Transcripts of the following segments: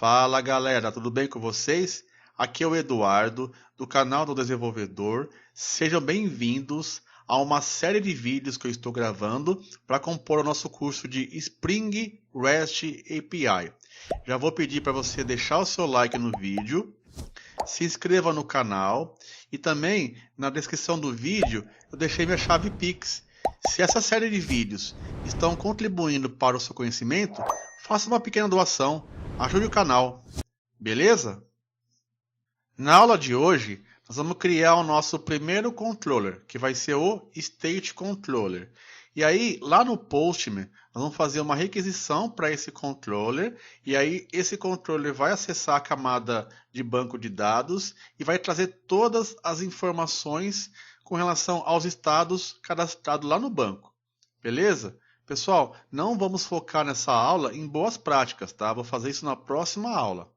Fala galera, tudo bem com vocês? Aqui é o Eduardo, do canal do Desenvolvedor. Sejam bem-vindos a uma série de vídeos que eu estou gravando para compor o nosso curso de Spring REST API. Já vou pedir para você deixar o seu like no vídeo, se inscreva no canal e também na descrição do vídeo eu deixei minha chave Pix. Se essa série de vídeos estão contribuindo para o seu conhecimento, faça uma pequena doação, ajude o canal, beleza? Na aula de hoje, nós vamos criar o nosso primeiro controller, que vai ser o State Controller. E aí, lá no Postman, nós vamos fazer uma requisição para esse controller, e aí esse controller vai acessar a camada de banco de dados e vai trazer todas as informações com relação aos estados cadastrados lá no banco. Beleza? Pessoal, não vamos focar nessa aula em boas práticas, tá? Vou fazer isso na próxima aula.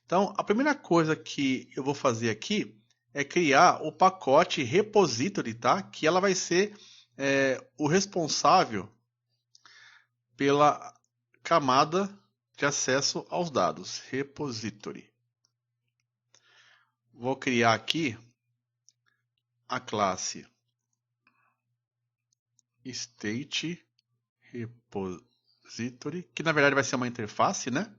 Então, a primeira coisa que eu vou fazer aqui é criar o pacote repository, tá? Que ela vai ser o responsável pela camada de acesso aos dados, repository. Vou criar aqui a classe state repository, que na verdade vai ser uma interface, né?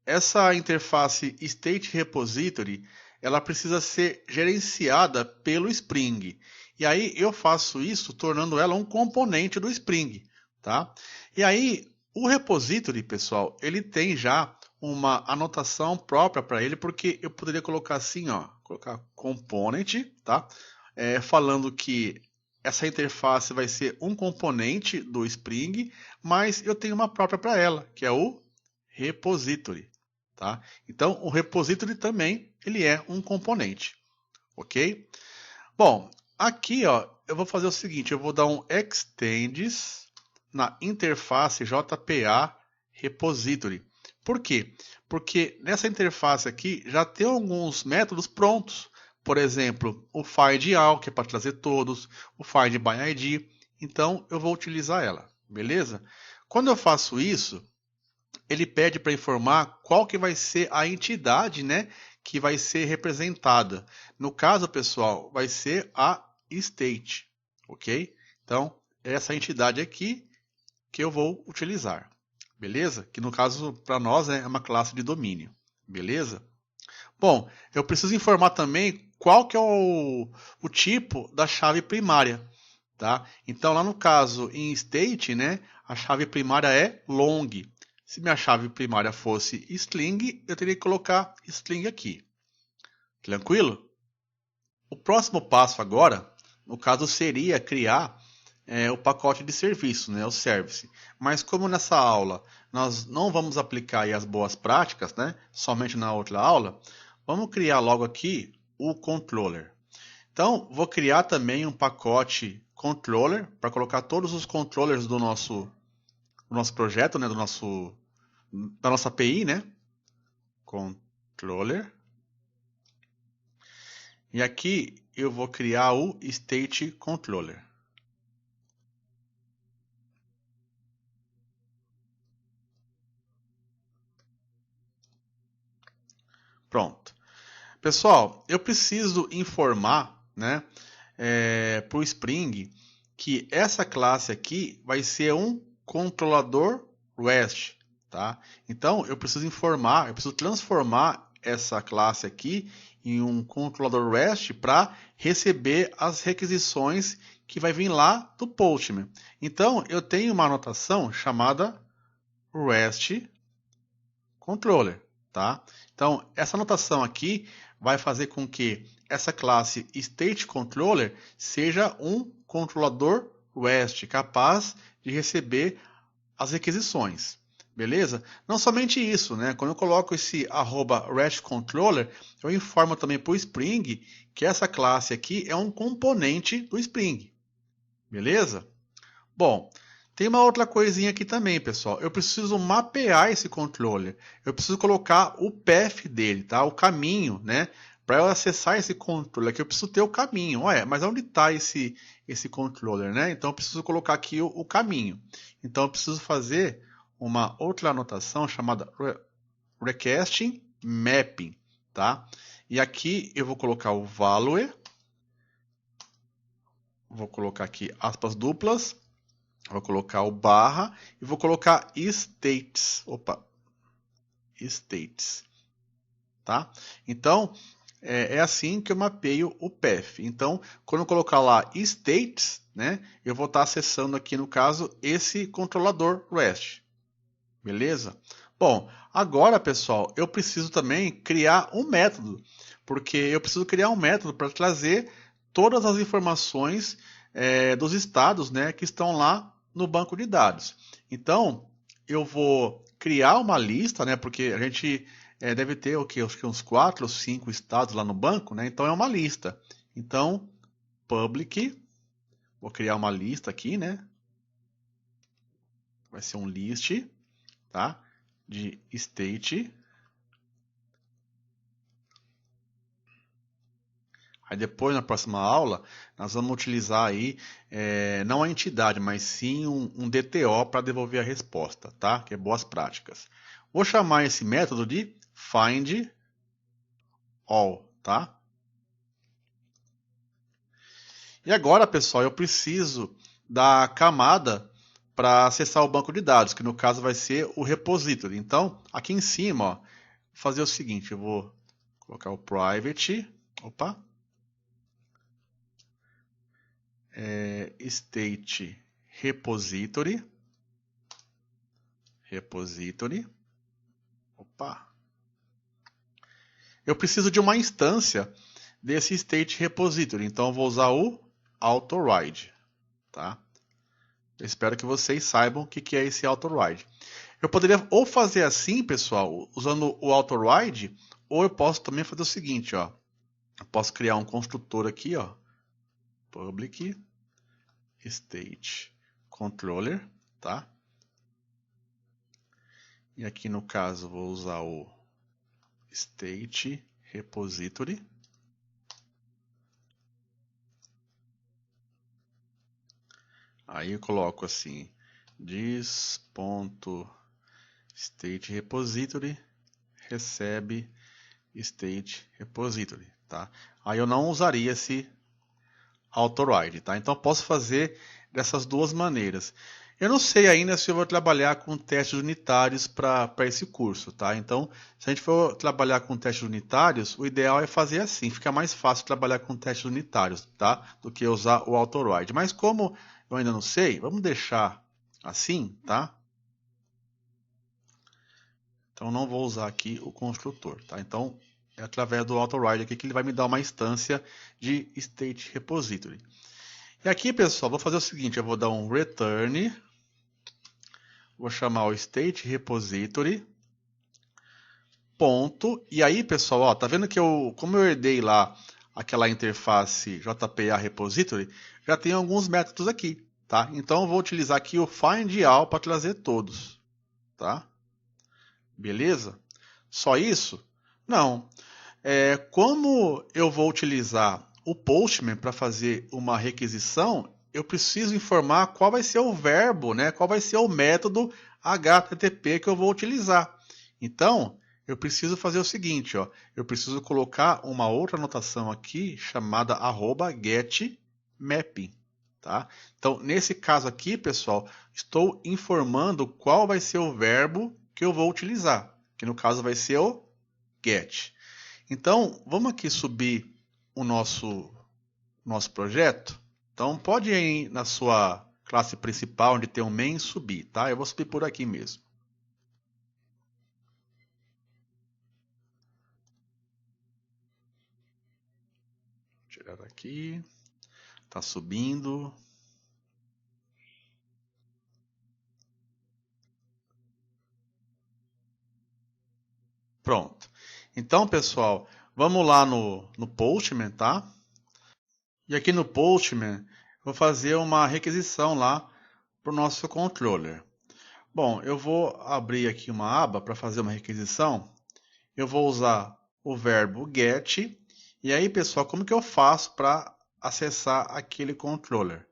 Essa interface state repository, ela precisa ser gerenciada pelo Spring. E aí eu faço isso tornando ela um componente do Spring, tá? E aí o repository, pessoal, ele tem já uma anotação própria para ele, porque eu poderia colocar assim, ó, colocar component, tá? Falando que essa interface vai ser um componente do Spring, mas eu tenho uma própria para ela, que é o repository. Tá? Então, o repository também ele é um componente, ok? Bom, aqui ó, eu vou fazer o seguinte, eu vou dar um extends na interface JPA repository. Por quê? Porque nessa interface aqui já tem alguns métodos prontos. Por exemplo, o findAll, que é para trazer todos, o findById. Então, eu vou utilizar ela, beleza? Quando eu faço isso, ele pede para informar qual que vai ser a entidade, né, que vai ser representada. No caso, pessoal, vai ser a state, ok? Então, é essa entidade aqui que eu vou utilizar, beleza? Que no caso, para nós, é uma classe de domínio, beleza? Bom, eu preciso informar também qual que é o tipo da chave primária, tá? Então, lá no caso, em state, né, a chave primária é long. Se minha chave primária fosse string, eu teria que colocar string aqui. Tranquilo? O próximo passo agora, no caso, seria criar o pacote de serviço, né, o service. Mas como nessa aula nós não vamos aplicar aí as boas práticas, né, somente na outra aula, vamos criar logo aqui o controller. Então, vou criar também um pacote controller para colocar todos os controllers do nosso projeto, né, da nossa API, né? Controller. E aqui eu vou criar o State Controller. Pronto. Pessoal, eu preciso informar, né, para o Spring que essa classe aqui vai ser um controlador REST. Tá? Então, eu preciso transformar essa classe aqui em um controlador REST para receber as requisições que vai vir lá do Postman. Então, eu tenho uma anotação chamada REST Controller. Tá? Então, essa anotação aqui vai fazer com que essa classe State Controller seja um controlador REST capaz de receber as requisições. Beleza? Não somente isso, né? Quando eu coloco esse @RESTController, eu informo também para o Spring que essa classe aqui é um componente do Spring. Beleza? Bom, tem uma outra coisinha aqui também, pessoal. Eu preciso mapear esse controller. Eu preciso colocar o path dele, tá? O caminho, né? Para eu acessar esse controller aqui, eu preciso ter o caminho. Ué, mas onde está esse controller, né? Então, eu preciso colocar aqui o caminho. Então, eu preciso fazer uma outra anotação chamada Requesting Mapping, tá? E aqui eu vou colocar o value, vou colocar aqui aspas duplas, vou colocar o barra e vou colocar states. States, tá? Então, é assim que eu mapeio o path. Então, quando eu colocar lá states, né, eu vou estar acessando aqui, no caso, esse controlador REST. Beleza? Bom, agora, pessoal, eu preciso também criar um método, porque eu preciso criar um método para trazer todas as informações dos estados, né, que estão lá no banco de dados. Então, eu vou criar uma lista, né, porque a gente deve ter o quê? Acho que uns 4 ou 5 estados lá no banco, né? Então é uma lista. Então, public, vou criar uma lista aqui, né? Vai ser um list, tá? De state. Aí depois, na próxima aula, nós vamos utilizar aí, não a entidade, mas sim um DTO para devolver a resposta, tá? Que é boas práticas. Vou chamar esse método de find all, tá? E agora, pessoal, eu preciso da camada para acessar o banco de dados, que no caso vai ser o repository. Então, aqui em cima, ó, vou fazer o seguinte, eu vou colocar o private, state repository, eu preciso de uma instância desse state repository, então eu vou usar o autoride, tá? Eu espero que vocês saibam o que é esse autoride. Eu poderia ou fazer assim, pessoal, usando o autoride, ou eu posso também fazer o seguinte, ó. Eu posso criar um construtor aqui, ó, public state controller, tá? E aqui no caso vou usar o state repository. Aí eu coloco assim, this.state repository recebe state repository, tá? Aí eu não usaria esse autoride, tá? Então eu posso fazer dessas duas maneiras. Eu não sei ainda se eu vou trabalhar com testes unitários para esse curso, tá? Então, se a gente for trabalhar com testes unitários, o ideal é fazer assim, fica mais fácil trabalhar com testes unitários, tá? Do que usar o autoride. Mas como eu ainda não sei, vamos deixar assim, tá? Então não vou usar aqui o construtor, tá? Então é através do autoride aqui que ele vai me dar uma instância de state repository. E aqui, pessoal, vou fazer o seguinte, eu vou dar um return, vou chamar o state repository, ponto, e aí, pessoal, ó, tá vendo que como eu herdei lá aquela interface JPA repository, já tem alguns métodos aqui, tá? Então eu vou utilizar aqui o find all para trazer todos, tá? Beleza? Só isso? Não. Como eu vou utilizar o Postman para fazer uma requisição, eu preciso informar qual vai ser o verbo, né? Qual vai ser o método HTTP que eu vou utilizar. Então, eu preciso fazer o seguinte, ó, eu preciso colocar uma outra anotação aqui chamada @getMapping. Tá? Então, nesse caso aqui, pessoal, estou informando qual vai ser o verbo que eu vou utilizar, que no caso vai ser o get. Então, vamos aqui subir o nosso projeto. Então, pode ir aí na sua classe principal, onde tem um main, subir, tá? Eu vou subir por aqui mesmo. Vou tirar aqui. Está subindo. Pronto. Então, pessoal, vamos lá no Postman, tá? E aqui no Postman, vou fazer uma requisição lá para o nosso controller. Bom, eu vou abrir aqui uma aba para fazer uma requisição. Eu vou usar o verbo get. E aí, pessoal, como que eu faço para acessar aquele controller?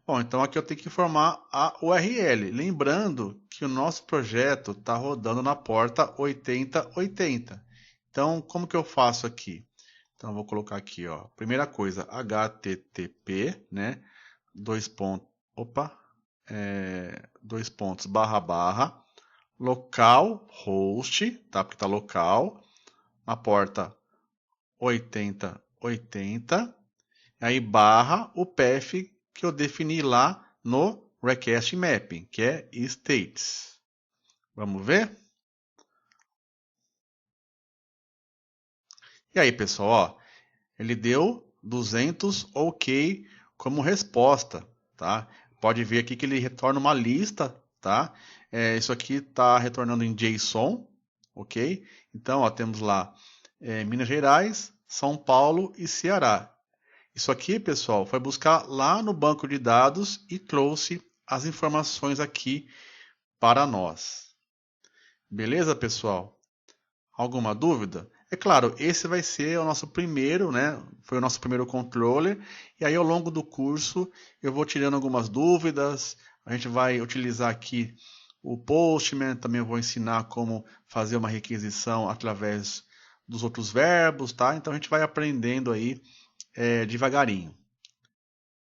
Bom, então aqui eu tenho que informar a URL. Lembrando que o nosso projeto está rodando na porta 8080. Então, como que eu faço aqui? Então, eu vou colocar aqui, ó. Primeira coisa, http, né? Dois pontos, // localhost, tá? Porque tá local, na porta 8080, aí barra o path que eu defini lá no Request Mapping, que é states. Vamos ver? E aí, pessoal, ó, ele deu 200 OK como resposta, tá? Pode ver aqui que ele retorna uma lista, tá? Isso aqui está retornando em JSON, ok? Então, ó, temos lá Minas Gerais, São Paulo e Ceará. Isso aqui, pessoal, foi buscar lá no banco de dados e trouxe as informações aqui para nós. Beleza, pessoal? Alguma dúvida? É claro, esse vai ser o nosso primeiro, né? Foi o nosso primeiro controller. E aí, ao longo do curso, eu vou tirando algumas dúvidas. A gente vai utilizar aqui o Postman. Também vou ensinar como fazer uma requisição através dos outros verbos, tá? Então, a gente vai aprendendo aí devagarinho.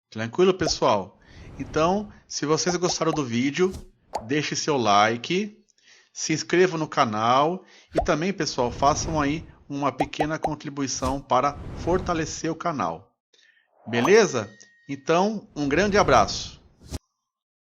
Tranquilo, pessoal? Então, se vocês gostaram do vídeo, deixe seu like, se inscrevam no canal e também, pessoal, façam aí uma pequena contribuição para fortalecer o canal. Beleza? Então, um grande abraço.